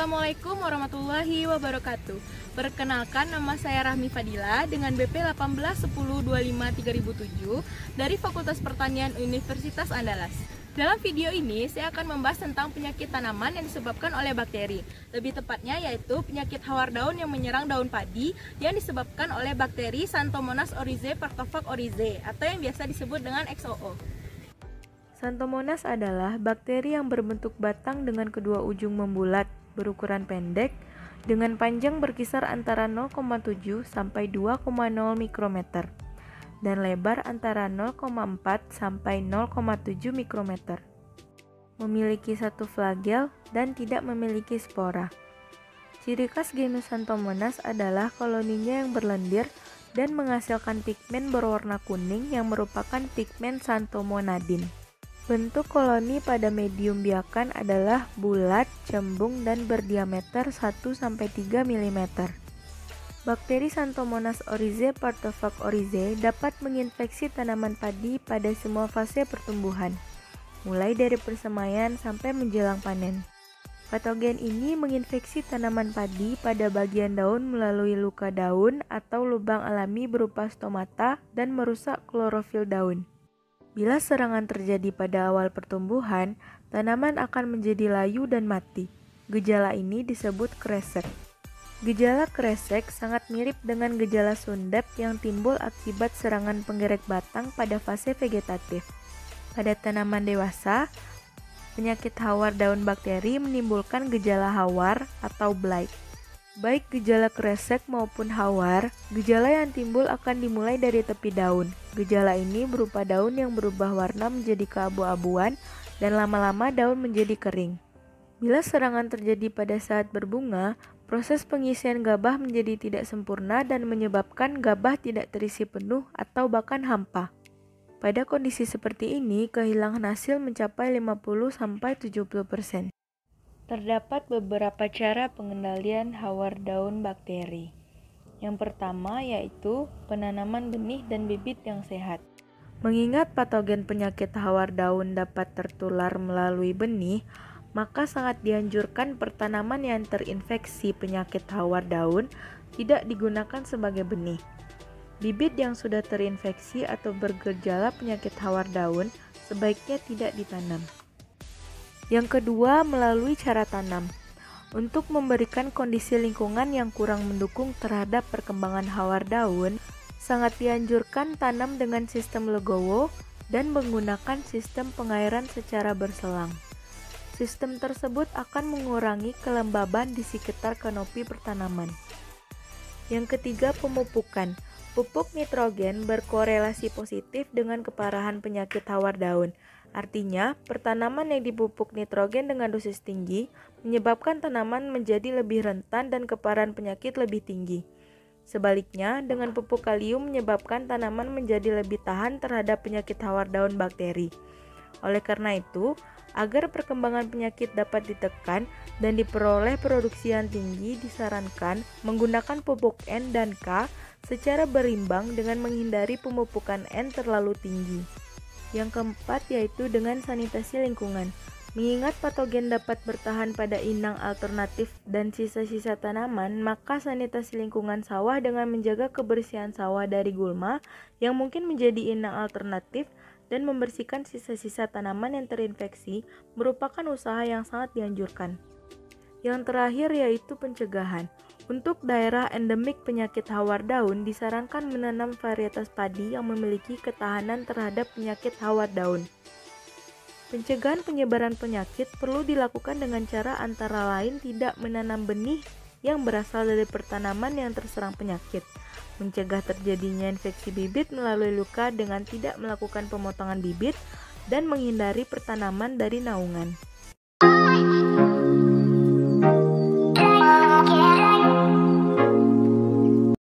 Assalamualaikum warahmatullahi wabarakatuh. Perkenalkan, nama saya Rahmi Fadila dengan BP 1810253007 dari Fakultas Pertanian Universitas Andalas. Dalam video ini, saya akan membahas tentang penyakit tanaman yang disebabkan oleh bakteri. Lebih tepatnya yaitu penyakit hawar daun yang menyerang daun padi yang disebabkan oleh bakteri Xanthomonas oryzae Partophage oryzae atau yang biasa disebut dengan XOO. Xanthomonas adalah bakteri yang berbentuk batang dengan kedua ujung membulat, berukuran pendek, dengan panjang berkisar antara 0,7 sampai 2,0 mikrometer, dan lebar antara 0,4 sampai 0,7 mikrometer. Memiliki satu flagel dan tidak memiliki spora. Ciri khas genus Xanthomonas adalah koloninya yang berlendir dan menghasilkan pigmen berwarna kuning yang merupakan pigmen xanthomonadin. Bentuk koloni pada medium biakan adalah bulat, cembung, dan berdiameter 1-3 mm. Bakteri Xanthomonas oryzae Partophage oryzae dapat menginfeksi tanaman padi pada semua fase pertumbuhan, mulai dari persemaian sampai menjelang panen. Patogen ini menginfeksi tanaman padi pada bagian daun melalui luka daun atau lubang alami berupa stomata dan merusak klorofil daun. Bila serangan terjadi pada awal pertumbuhan, tanaman akan menjadi layu dan mati. Gejala ini disebut kresek. Gejala kresek sangat mirip dengan gejala sundep yang timbul akibat serangan penggerek batang pada fase vegetatif. Pada tanaman dewasa, penyakit hawar daun bakteri menimbulkan gejala hawar atau blight. Baik gejala kresek maupun hawar, gejala yang timbul akan dimulai dari tepi daun. Gejala ini berupa daun yang berubah warna menjadi keabu-abuan dan lama-lama daun menjadi kering. Bila serangan terjadi pada saat berbunga, proses pengisian gabah menjadi tidak sempurna dan menyebabkan gabah tidak terisi penuh atau bahkan hampa. Pada kondisi seperti ini, kehilangan hasil mencapai 50-70%. Terdapat beberapa cara pengendalian hawar daun bakteri. Yang pertama yaitu penanaman benih dan bibit yang sehat. Mengingat patogen penyakit hawar daun dapat tertular melalui benih, maka sangat dianjurkan pertanaman yang terinfeksi penyakit hawar daun tidak digunakan sebagai benih. Bibit yang sudah terinfeksi atau bergejala penyakit hawar daun sebaiknya tidak ditanam. Yang kedua, melalui cara tanam. Untuk memberikan kondisi lingkungan yang kurang mendukung terhadap perkembangan hawar daun, sangat dianjurkan tanam dengan sistem legowo dan menggunakan sistem pengairan secara berselang. Sistem tersebut akan mengurangi kelembaban di sekitar kanopi pertanaman. Yang ketiga, pemupukan. Pupuk nitrogen berkorelasi positif dengan keparahan penyakit hawar daun. Artinya, pertanaman yang dipupuk nitrogen dengan dosis tinggi menyebabkan tanaman menjadi lebih rentan dan keparahan penyakit lebih tinggi. Sebaliknya, dengan pupuk kalium menyebabkan tanaman menjadi lebih tahan terhadap penyakit hawar daun bakteri. Oleh karena itu, agar perkembangan penyakit dapat ditekan dan diperoleh produksi yang tinggi, disarankan menggunakan pupuk N dan K secara berimbang dengan menghindari pemupukan N terlalu tinggi. Yang keempat yaitu dengan sanitasi lingkungan. Mengingat patogen dapat bertahan pada inang alternatif dan sisa-sisa tanaman, maka sanitasi lingkungan sawah dengan menjaga kebersihan sawah dari gulma yang mungkin menjadi inang alternatif dan membersihkan sisa-sisa tanaman yang terinfeksi merupakan usaha yang sangat dianjurkan. Yang terakhir yaitu pencegahan. Untuk daerah endemik penyakit hawar daun, disarankan menanam varietas padi yang memiliki ketahanan terhadap penyakit hawar daun. Pencegahan penyebaran penyakit perlu dilakukan dengan cara antara lain tidak menanam benih yang berasal dari pertanaman yang terserang penyakit, mencegah terjadinya infeksi bibit melalui luka dengan tidak melakukan pemotongan bibit, dan menghindari pertanaman dari naungan.